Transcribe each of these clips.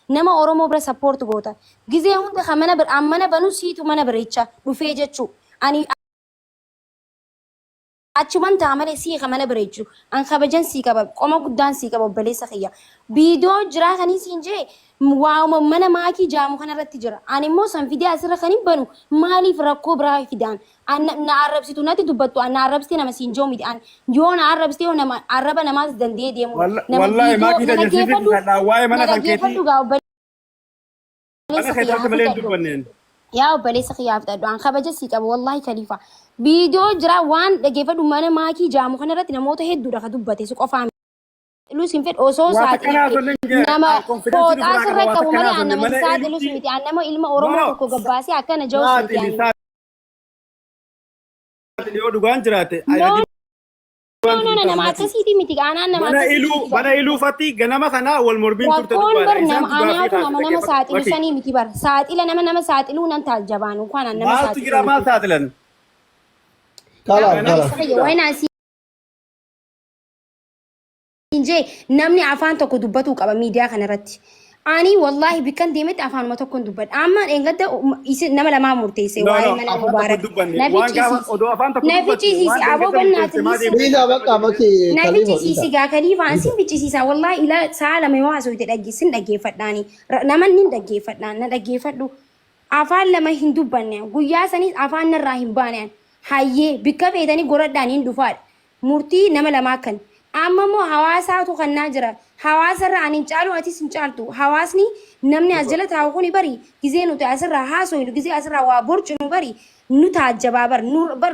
nama Oromoo bira support goota. Gizee hunda kan mana banu siitu mana bareecha dhufee jechuu. Ani achuman taamale sii kan mana bareechu. An kabajan sii qaba. Qoma guddaan sii qaba obboleessa kiyya. Biidoo jiraa kanii siin jee waa'uma mana maakii jaamu kanarratti jira. Ani immoo san fidee asirra kan hin banu maaliif rakkoo biraa fidaan. Na arrabsitu natti dubbattu na arrabsitee nama siin joo miti. Yoo na arrabsitee yoo nama arraba namaas dandee deemu. Wallahi maakii tajaajilu kan waa'ee mana kan keetii. Mana keessatti malee dubbanneen. Yaa obboleessa kiyyaaf dhadhu an kabaja sii qaba wallahi Khalifa. Biidoo jira waan dhageeffadhu mana maakii jaamu kanarratti namoota hedduudha ka dubbate su qofaa. Lusin fed osoo saatii nama fooxaa sirra qabu malee an nama saaxilu miti an nama ilma Oromoo tokko gabbaasee akkana jawus miti ani. Yoo dhugaan jiraate. No, nama akkasiiti miti aanaan nama akkasiiti. Mana iluu fatti ganama kana wal morbiin turte dubbaadha. Rakkoon bar nama anaatu nama saaxilu sanii miti bar. Saaxila nama saaxiluu nan taajjabaan ukwaan an nama saaxilu. Maaltu jira maal saaxilan? Kala. Injee namni afaan tokko dubbatu qaba miidiyaa kanarratti. Ani wallahi bikkan deemetti afaanuma tokkoon dubbadha. Amma engadda nama lamaa murteesse waa'ee mana Mubaarak. Nafichisiisi aboo bannaati. Nafichisiisi gaa Khalifa ansin bichisiisa wallahi ila sa'a lama yoo haasofte dhaggeessin dhaggeeffadhaani. Namanni hin dhaggeeffadhaan na dhaggeeffadhu. Afaan lama hin dubbanne guyyaa sanis afaan narraa hin baane. Hayyee bikka feetanii goradhaan hin dhufaadha. Murtii nama lamaa kan. Amma moo hawaasaatu kannaa jira. Hawaasarra ani caalu atis hin caaltu. Hawaasni namni as jala taa'u kuni bari gizee nuti asirraa haasofnu gizee asirraa waa borcinu bari nu taajjabaa bar nu bar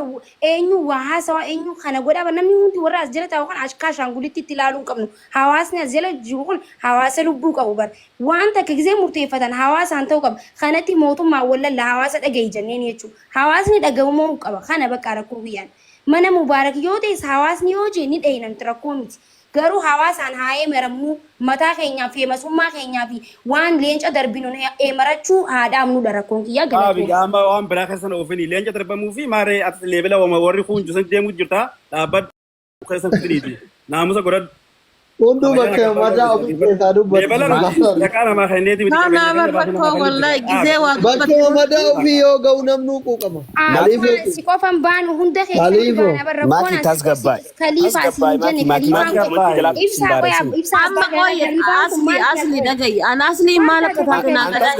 eenyu waa haasawaa eenyu kana godhaa bar namni hundi warra as jala taa'u kan ashkaa shaangulitti itti ilaaluu hin qabnu. Hawaasni as jala jiru kun hawaasa lubbuu qabu bar waan takka gizee murteeffatan hawaasaan ta'uu qaba. Kanatti mootummaa wallalla hawaasa dhagahi jenneen jechuudha. Hawaasni dhagahumuu qaba. Kana bakka rakkoo guyyaan. Mana Mubaarak yoo ta'es hawaasni yoo jee ni dhahinamti rakkoo miti. Garuu hawaasaan haa eemeramu mataa keenyaa fi masummaa keenyaa fi waan leenca darbinu eemerachuu haadhaamnu rakkoon kiyya galatu. Amma waan biraa keessan oofini leenca darbamuu fi maaree as leebela warri kun juusan deemuu jirta dhaabbata keessan fidiniiti. Naamusa godhadhu. Kundu bakka madaa ofii keessaa dubbatu. Yaqaan namaa kenneeti miti. Nama rakkoo wallahi gizee waa bakka madaa ofii yoo ga'u namnuu quuqama. Si qofan baanu hunda keessatti Maki tasgabbaay. Khalifa siin jenne ibsa amma qoye asli dhagayi an asli maal akka taate naagayaan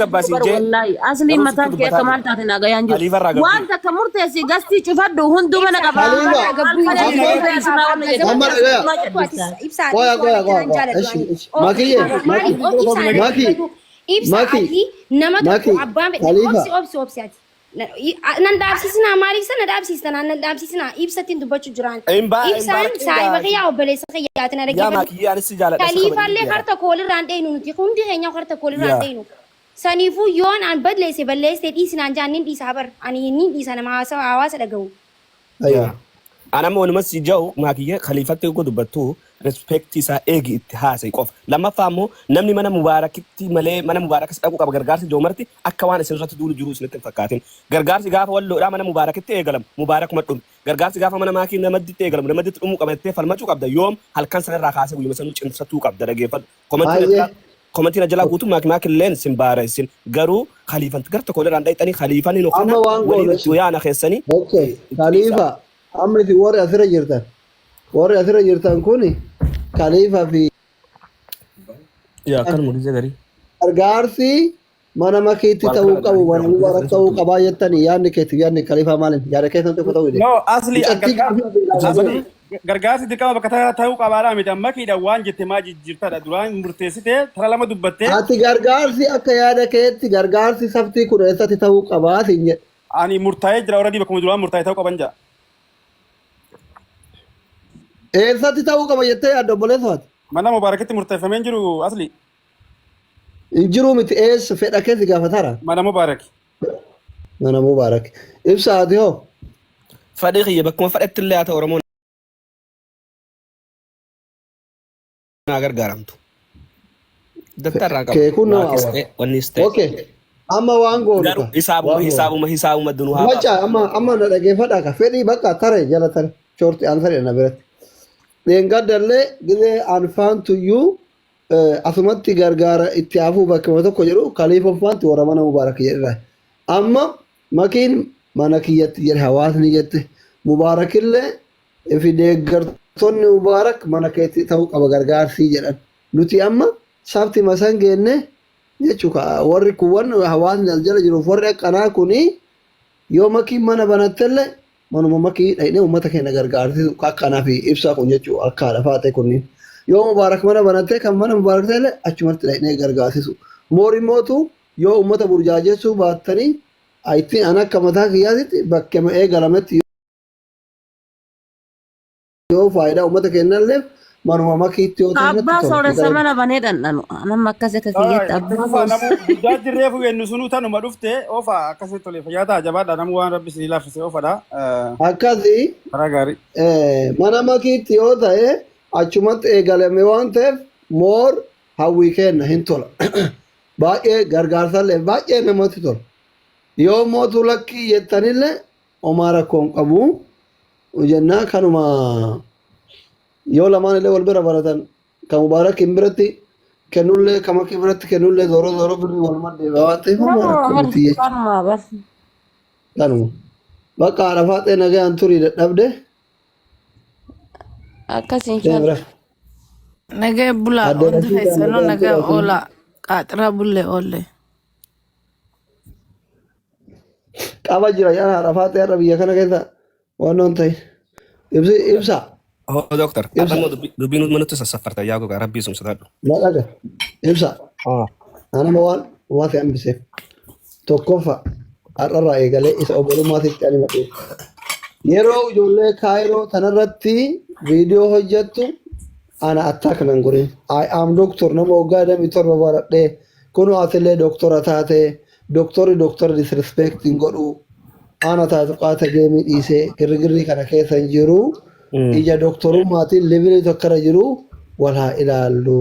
wallahi asli mataan kee akka maal taate naagayaan jiru waan takka murteessi gastii cufadhu hunduma na qaba nama tokko abbaan fedhe obsi nan dhaabsisna maaliif sana dhaabsisna nan dhaabsisna ibsatiin dubbachuu jiraan ibsaan saayiba kiyyaa obboleessa kiyyaatiin arginu Khalifaallee harta koolirraan dheeynu nuti hundi keenya harta koolirraan dheeynu saniifuu yoon an balleesse dhiisinaan jaan nin dhiisaa bar ani nin dhiisa nama hawaasa dhagahu. Ana moonuma si jahu maakiyya Khalifatti ugo dubbattu respect isa eegi itti haasai qof lammaffaa immoo namni mana Mubaarakitti malee mana Mubaarakas dhaqu qaba gargaarsi joomarti akka waan isin irratti duulu jiru isinitti fakkaatin gargaarsi gaafa walloodhaa mana Mubaarakitti eegalamu Mubaarakuma dhumu gargaarsi gaafa mana maakii namaditti eegalamu namaditti dhumu qabattee falmachuu qabda yoom halkan sanarraa kaasee guyyuma sanuu cimsatuu qabda dhageeffadhu komantiin jalaa guutuu maakilleen sin baareessin garuu Khalifanti gar tokko dhaan dhayxanii Khalifaan hin oofana waliin yaana keessanii Khalifa amri fi warri asirra jirtan kuni Khalifa fi kan mul'ise gari gargaarsi mana makiitti ta'uu qabu mana Mubaarak ta'uu qabaa jettanii yaadni keetti yaadni Khalifa maalin yaada keessan tokko ta'uu no asli gargaarsi dirqama bakka ta'uu qabaadhaa miti makiidha waan jette maa jijjiirtadha duraan murteessite tara lama dubbatte ati gargaarsi akka yaada keetti gargaarsi saftii kun eessatti ta'uu qabaa siin jedhe ani murtaa'ee jira warra bakkuma duraan murtaa'ee ta'uu qaban jira. Eessatti ta'uu qaba jettee yaadda obboleessaati. Mana Mubaarakitti murteeffamee jiru asli. Injiru miti eessa fedha keessi gaafatara. Mana Mubaarak. Mana Mubaarak. Ibsaati hoo. Fadhii kiyya bakkuma fadhatti illee haa ta'u Oromoon naa gargaaramtu. Dattarraa qaba. Keekun nama wannis ta'e. Okay. Amma waan goonu. Hisaabuma dunuu haa. Macha amma na dhageeffadhaa ka fedhii bakka tare jala tare. Shorti ansari na biratti. dheengaddalle gidee anfaantuyyuu asumatti gargaara itti hafuu bakkuma tokko jedhu kaliifoffaanti warra mana mubaarak jedhirra. Amma makiin mana kiyyatti jedhe hawaasni jette mubaarakillee fi deeggartoonni mubaarak mana keetti ta'uu qaba gargaarsii jedhan. Nuti amma sabti masan geenne jechuudha warri kuwwan hawaasni as jala jiruuf warri akkanaa kuni yoo makiin mana banattellee manuma makii dhaqnee uummata keenya gargaarsisu akkanaa fi ibsaa kun jechuudha harkaadha faate kunniin. Yoo mubaarak mana banattee kan mana mubaarak ta'e achumatti dhaqnee gargaarsisu. Mootummootu yoo uummata burjaajessuu baattanii ittiin an akka mataa kiyyaatitti bakka eegalametti yoo faayidaa uummata kennallee manuma makiitti yoo ta'e Abbaa sooressa mana banee dhandhanu. Nama akkasii akka kiyyaatti abbaa sooressa. Guddaatti reefu yennu sunuu tanuma dhufte ofa akkasitti tolee fayyaata jabaadha namu waan rabbi sinii laaffise ofadha. Akkasii Karaa gaarii. mana makiitti yoo ta'e achumatti eegalame waan ta'eef moor hawwii kenna hin tola. Baay'ee gargaarsallee baay'ee namatti tola. Yoo mootuu lakkii jettanillee homaa rakkoon qabu jennaa kanuma yoo lamaan illee wal bira baratan kan mubaarak hin biratti kennullee kan makii biratti kennullee zooroo birrii wal maddeeba waan ta'eef homaa rakkoo miti jechuudha. Kanuma bakka arafaaxee nagayaan turii dadhabde. Akkasiin shan. Nagaa bulaa hundi feessanoo nagaa oola qaaxiraa bullee oolle. Qaba jira yaa arafaaxee har'a biyya kana keessa waan noon ta'e ibsa. Oh doktor, apa mau dubin menutu sasafar ya aku rabbi sum sadadu. Naqaga ibsa. Anama waan ta'e hambiseef tokkoffa har'arraa eegalee isa obbolummaatitti ani madhee. Yeroo ijoollee kaayiroo tanarratti viidiyoo hojjettu ana attack nan godhin. I am doctor nama waggaa 27 baradhee kunoo atillee doktora taate doktorri disrespect hin godhu ana taate qaata geemii dhiisee girgirrii kana keessa hin jiru ija doktorummaatiin levelii tokkorra jiru wal haa ilaallu.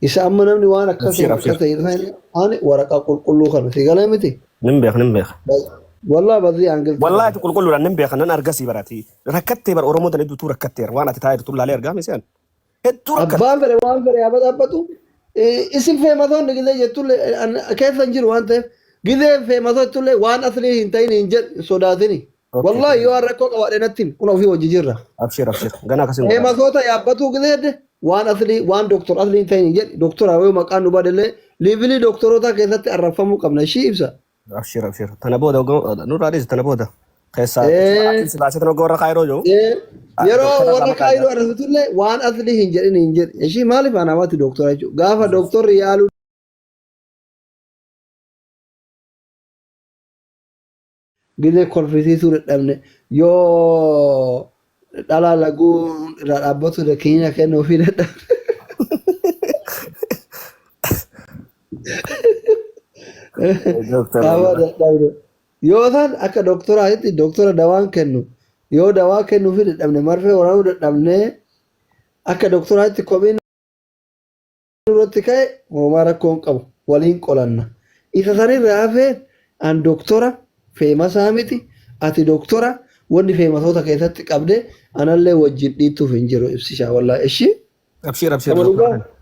Isa amma namni waan akkasii ani waraqaa qulqulluu kana si galee miti. Nin beek. والله بذي عنقل والله تقول كله رنم بيخنا نرجسي براتي ركتي بر أورمو تني دكتور ركتي وانا تتاير تقول عليه أرجع مثلا الدكتور أبان فري وان فري أبتو اسم في مذون كذا يتقول كيف نجر وانت كذا في مذون تقول وان أصلي هنتين إنجر سوداتني والله يواركوك وارنتين كنا في وجه جرة أبشر غنا كسم في مذون يا أبتو كذا وان أصلي وان دكتور أصلي هنتين إنجر دكتور أوي مكان نبادله ليفلي دكتورة كذا تعرفهم كم نشيء بس أبشر تنبودا نور عليه تنبودا كيسا سلاسة تنقول رخايرو جو يرو ورا خايرو رسول الله وان أصلي هنجر إيشي مالي فانا واتي دكتور أجو غافا دكتور ريالو gide kolfisiisuu dadhabne yoo dhalaa laguun irraa dhaabbatu keenya kenna ofii dadhabne. Yoo ta'an akka doktoraatti doktora dawaan kennu yoo dawaa kennu ofii dadhabne marfee waraanuu dadhabne akka doktoraatti komiin irratti ka'e homaa rakkoo hin qabu waliin qolanna. Isa sanirraa hafee an doktora feemasaa miti ati doktora wanni feemasoota keessatti qabde anallee wajjin dhiittuuf hin jiru ibsishaa wallaahi ishii. أبشر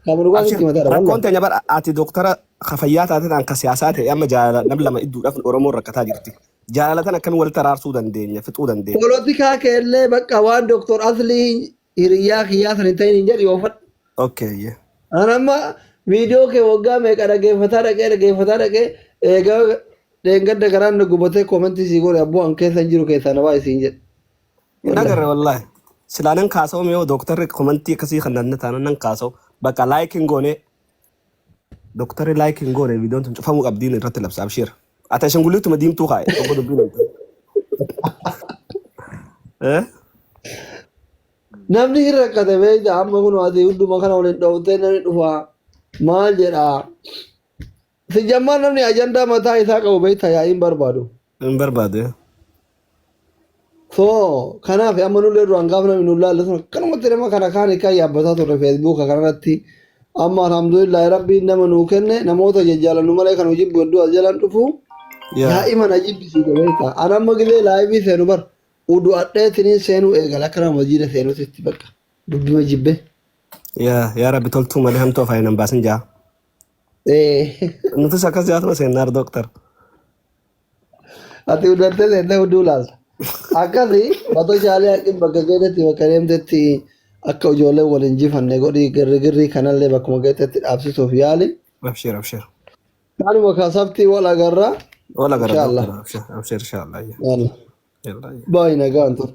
Rakkoon teenya bara ati doktora fayyaa taate kan siyaasaa ta'e amma jaalala nam lama idduudhaaf Oromoon rakkataa jirti. Jaalalatan akkamiin walitti araarsuu dandeenya fixuu dandeenya. Poolitikaa keellee bakka waan doktor aslii hiriyyaa kiyyaa san hin ta'in hin jedhi oofadhu. Okay. Anamma viidiyoo kee waggaa meeqa dhaggeeffataa dhaqee eegaa dheengadda garaan gubatee koomentii sii godhe abboo an keessa hin jiru keessaa na baay'isiin jedhe. Nagarre wallahi. Silaanan kaasoo mee doktorri komantii akkasii kan nan kaasoo bakka laayikiin goone doktorri laayikiin goone viidiyoon tun cufamuu qabdiin irratti labsa abshir. Ata shangulliittuma diimtuu kaa'e tokko dubbiin. Namni hin rakkate beekta amma kun ati hunduma kana waliin dhoowwatee namni dhufaa maal jedhaa. Si jammaan namni ajandaa mataa isaa qabu beekta yaa'iin barbaadu. Hin barbaade. So kanaaf amma nullee duraan gaafa namni nullaa illee sun kanumatti nama kana kaan kan yaabbataa turre feesbuuka kanarratti amma alhamdulillahi rabbiin nama nuu kenne namoota jajjaalannu malee kan hojii hedduu as jalan dhufu daa'ima na jibbisiise beekta. An amma gilee laayivii seenu bar udu adheetiniin seenuu eegala akka nama hojiirra seenuutitti bakka. dubbi ma jibbe. يا ربي تلتو مالي هم توفى ينام باسن جا نفس أكاس جاتنا سينار دكتور ati udattee seentee hunduu laalta. Akkasi batoo shaalee haqiin bakka geetetti bakka deemtetti akka ijoolleen wal hin jifanne godhii girrigirrii kanallee bakkuma geetetti dhaabsisuuf yaali. أبشر أبشر Kanuma kaasabtii wal agarra. ولا قرر Inshallah. دكتور أبشر أبشر إن شاء الله Yalla. يلا Baay'ee nagaan ture.